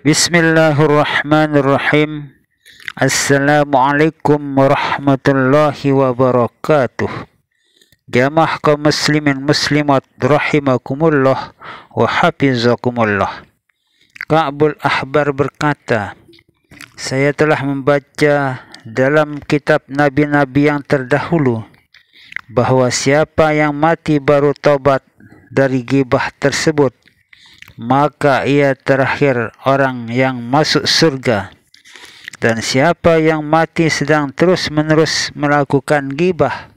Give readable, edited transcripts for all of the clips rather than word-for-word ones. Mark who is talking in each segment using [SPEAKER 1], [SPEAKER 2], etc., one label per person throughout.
[SPEAKER 1] Bismillahirrahmanirrahim. Assalamualaikum warahmatullahi wabarakatuh. Jamaah kaum muslimin muslimat rahimakumullah wa hafizakumullah. Ka'bul Ahbar berkata, saya telah membaca dalam kitab nabi-nabi yang terdahulu bahwa siapa yang mati baru tobat dari ghibah tersebut, maka ia terakhir orang yang masuk surga. Dan siapa yang mati sedang terus-menerus melakukan ghibah,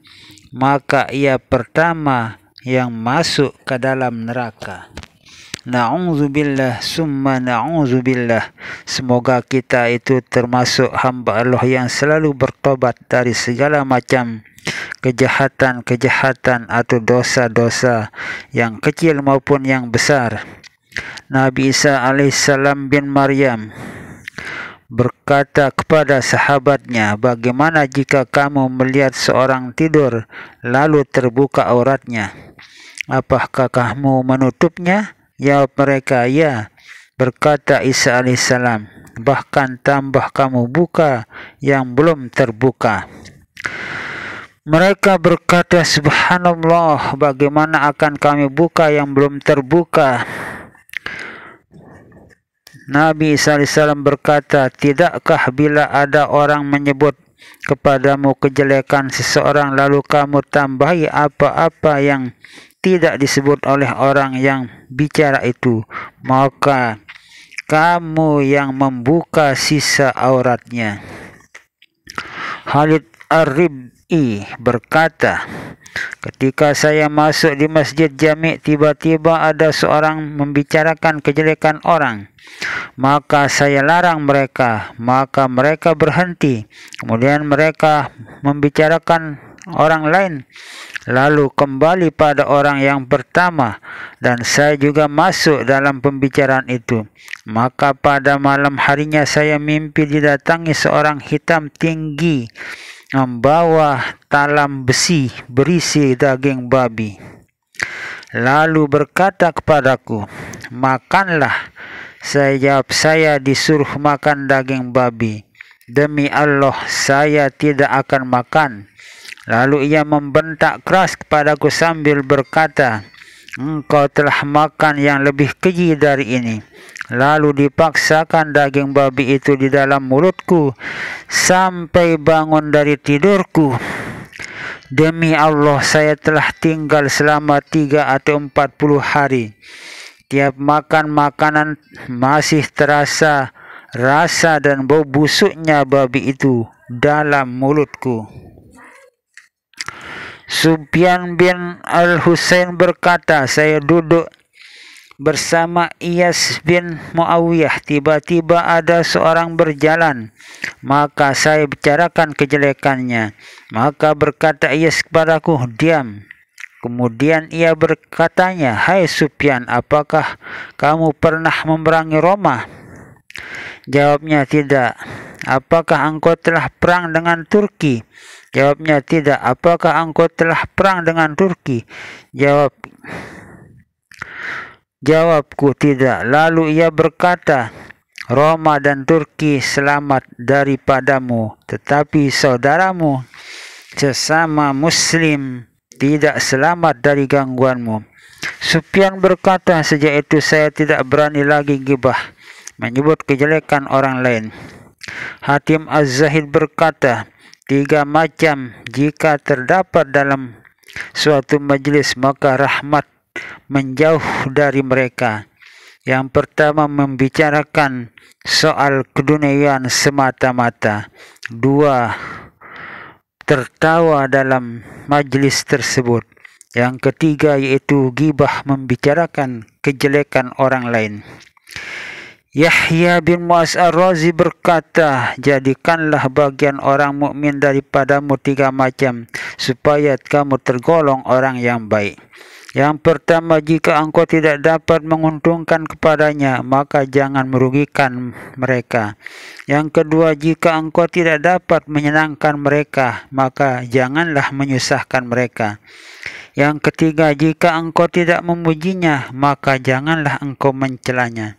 [SPEAKER 1] maka ia pertama yang masuk ke dalam neraka. Na'udzubillah summa na'udzubillah. Semoga kita itu termasuk hamba Allah yang selalu bertobat dari segala macam kejahatan-kejahatan atau dosa-dosa yang kecil maupun yang besar. Nabi Isa alaihissalam bin Maryam berkata kepada sahabatnya, bagaimana jika kamu melihat seorang tidur lalu terbuka auratnya? Apakah kamu menutupnya? Jawab mereka, ya. Berkata Isa alaihissalam, bahkan tambah kamu buka yang belum terbuka. Mereka berkata, subhanallah, bagaimana akan kami buka yang belum terbuka? Nabi Isa alaihissalam berkata, tidakkah bila ada orang menyebut kepadamu kejelekan seseorang lalu kamu tambahi apa-apa yang tidak disebut oleh orang yang bicara itu, maka kamu yang membuka sisa auratnya. Khalid Ar-Rib'i berkata, ketika saya masuk di Masjid Jami', tiba-tiba ada seorang membicarakan kejelekan orang. Maka saya larang mereka, maka mereka berhenti. Kemudian mereka membicarakan orang lain, lalu kembali pada orang yang pertama, dan saya juga masuk dalam pembicaraan itu. Maka pada malam harinya saya mimpi didatangi seorang hitam tinggi membawa talam besi berisi daging babi. Lalu berkata kepadaku, makanlah. Saya jawab, saya disuruh makan daging babi. Demi Allah, saya tidak akan makan. Lalu ia membentak keras kepadaku sambil berkata, engkau telah makan yang lebih keji dari ini. Lalu dipaksakan daging babi itu di dalam mulutku sampai bangun dari tidurku. Demi Allah, saya telah tinggal selama 3 atau 40 hari. Tiap makan makanan masih terasa rasa dan bau busuknya babi itu dalam mulutku. Sufyan bin Al-Husain berkata, saya duduk bersama Iyas bin Muawiyah. Tiba-tiba ada seorang berjalan, maka saya bicarakan kejelekannya. Maka berkata Iyas kepadaku, diam. Kemudian ia berkatanya, hai Sufyan, apakah kamu pernah memerangi Roma? Jawabnya, tidak. Apakah engkau telah perang dengan Turki? Jawabnya, tidak. Apakah engkau telah perang dengan Turki? Jawabku, tidak. Lalu ia berkata, Roma dan Turki selamat daripadamu, tetapi saudaramu sesama muslim tidak selamat dari gangguanmu. Sufyan berkata, sejak itu saya tidak berani lagi ghibah, menyebut kejelekan orang lain. Hatim Az-Zahid berkata, 3 macam jika terdapat dalam suatu majelis, maka rahmat menjauh dari mereka. Yang pertama, membicarakan soal keduniaan semata-mata. 2, tertawa dalam majlis tersebut. Yang ketiga yaitu ghibah, membicarakan kejelekan orang lain. Yahya bin Mu'az Ar-Razi berkata, jadikanlah bagian orang mukmin daripadamu 3 macam, supaya kamu tergolong orang yang baik. Yang pertama, jika engkau tidak dapat menguntungkan kepadanya, maka jangan merugikan mereka. Yang kedua, jika engkau tidak dapat menyenangkan mereka, maka janganlah menyusahkan mereka. Yang ketiga, jika engkau tidak memujinya, maka janganlah engkau mencelanya.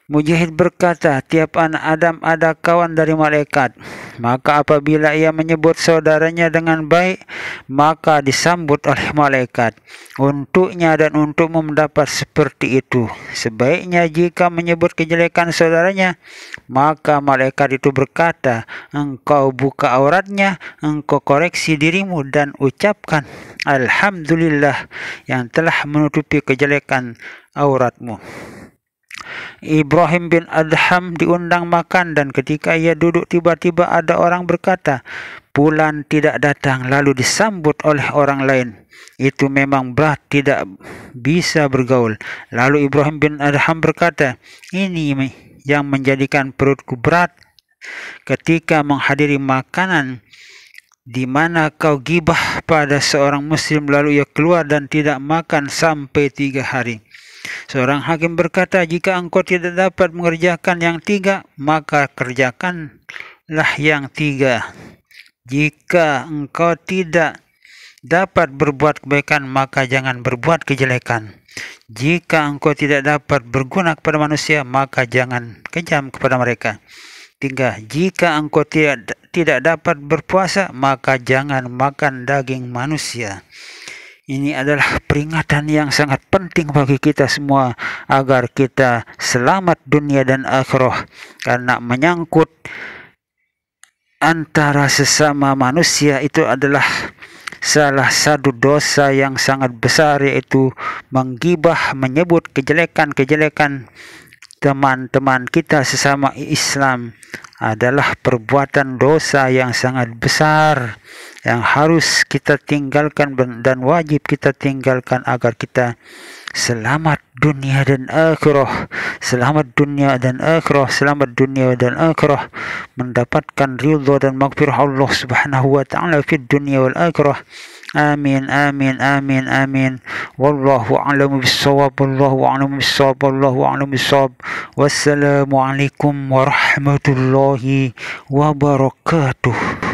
[SPEAKER 1] Mujahid berkata, tiap anak Adam ada kawan dari malaikat. Maka apabila ia menyebut saudaranya dengan baik, maka disambut oleh malaikat. Untuknya dan untukmu mendapat seperti itu. Sebaiknya jika menyebut kejelekan saudaranya, maka malaikat itu berkata, engkau buka auratnya, engkau koreksi dirimu dan ucapkan, Alhamdulillah yang telah menutupi kejelekan auratmu. Ibrahim bin Adham diundang makan dan ketika ia duduk tiba-tiba ada orang berkata, bulan tidak datang, lalu disambut oleh orang lain. Itu memang berat, tidak bisa bergaul. Lalu Ibrahim bin Adham berkata, ini yang menjadikan perutku berat ketika menghadiri makanan di mana kau gibah pada seorang muslim lalu ia keluar dan tidak makan sampai 3 hari. Seorang hakim berkata, jika engkau tidak dapat mengerjakan yang 3, maka kerjakanlah yang 3. Jika engkau tidak dapat berbuat kebaikan, maka jangan berbuat kejelekan. Jika engkau tidak dapat berguna kepada manusia, maka jangan kejam kepada mereka. 3. Jika engkau tidak dapat berpuasa, maka jangan makan daging manusia. Ini adalah peringatan yang sangat penting bagi kita semua agar kita selamat dunia dan akhirah, karena menyangkut antara sesama manusia itu adalah salah satu dosa yang sangat besar, yaitu menggibah, menyebut kejelekan-kejelekan teman-teman kita sesama Islam adalah perbuatan dosa yang sangat besar yang harus kita tinggalkan dan wajib kita tinggalkan agar kita selamat dunia dan akhirah, selamat dunia dan akhirah, selamat dunia dan akhirah, mendapatkan ridha dan maghfirah Allah Subhanahu wa taala fid dunia wal akhirah. Amin amin amin amin. Wallahu a'lamu bis-shawab. Wallahu a'lamu bis-shawab. Wallahu a'lamu bis-shawab. Wassalamu alaikum warahmatullahi wabarakatuh.